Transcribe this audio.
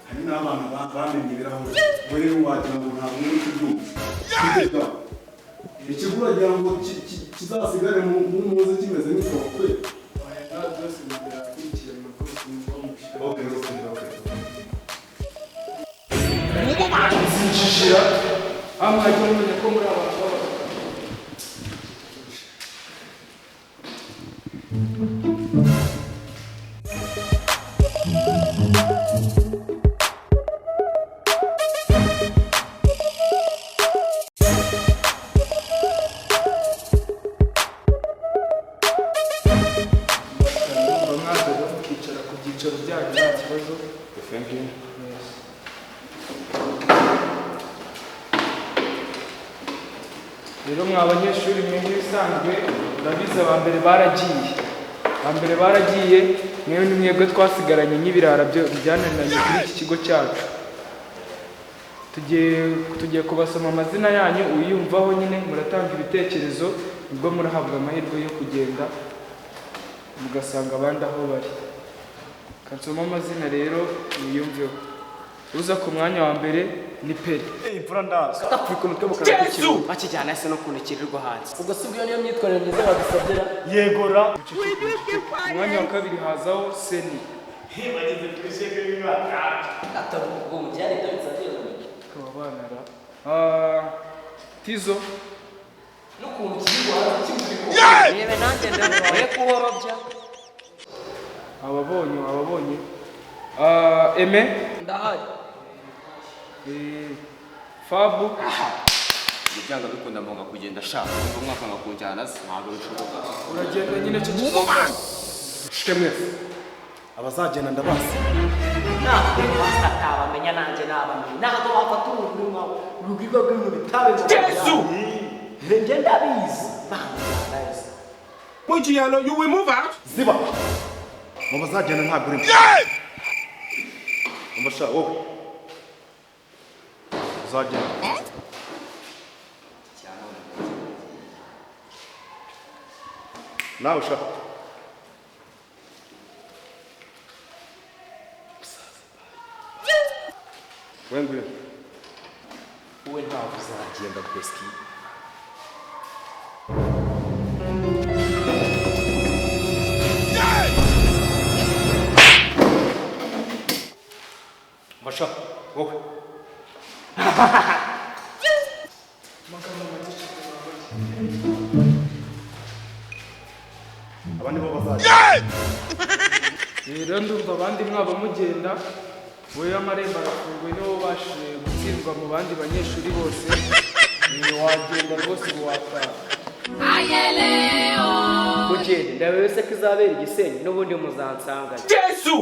hari n'abantu bamenye ibirahure rero wagira ngo ntabwo uri kubyumva ikigura kugira ngo kizasigare mu muzi kimeze nk'isokwe zinjijira amajya mumenya ko muri abantu rero mwa abanyeshuri mwe nk'ibisanzwe urabizi abambere baragiye mwewe ni mwebwe twasigaranye nk'ibirara byananiranye kuri iki kigo cyacu tugiye kubasoma amazina yanyu uyumvaho nyine muratanga ibitekerezo nibwo murahabwa amahirwe yo kugenda mugasanga abandi aho bari kansoma amazina rero uyumveho uza ku mwanya wa mbere ni Peri imfura ndaza atapfuka umutwe mu kanwa k'ikibuno bakijyana ese no kunekirirwa hanze ubwo si byo niyo myitwarire myiza badusabyera yegora umwanya wa kabiri hazaho Seni bagize twisheke b'imana atavuga mu byari byo bizagenda kabanara Tizo n'ukuntu kiri hanze kimuriko yebe nanjye ndabaye kuhorobya ababonye Eme ndahari Fabu byanga bikunda mbonga kugenda shaka ngo mwaka ngakunjyana ntabwo bishoboka uragenda nyine cyo kizoga shemwe abazagenda ndabasi ntabwo basatabamenya nanjye nabamenye ntabwo bafata uruguru mwawe urugirwa rw'ibintu bitabe Yesu njye ndabizi Mujiyano you will move out ziba mu bazagenda ntabwo uri umusha wowe uzagenda nawe ushaka wengwe wowe ntabwo uzagenda Beski Masha wowe abandi bo bazajya rero ndumva abandi mwaba mugenda wowe amarembo arafunguye niwo ubashije gutsindwa mu bandi banyeshuri bose wagenda rwose wataha kugenda ndabese ko izabera igisenyi n'ubundi muzansanganye Yesu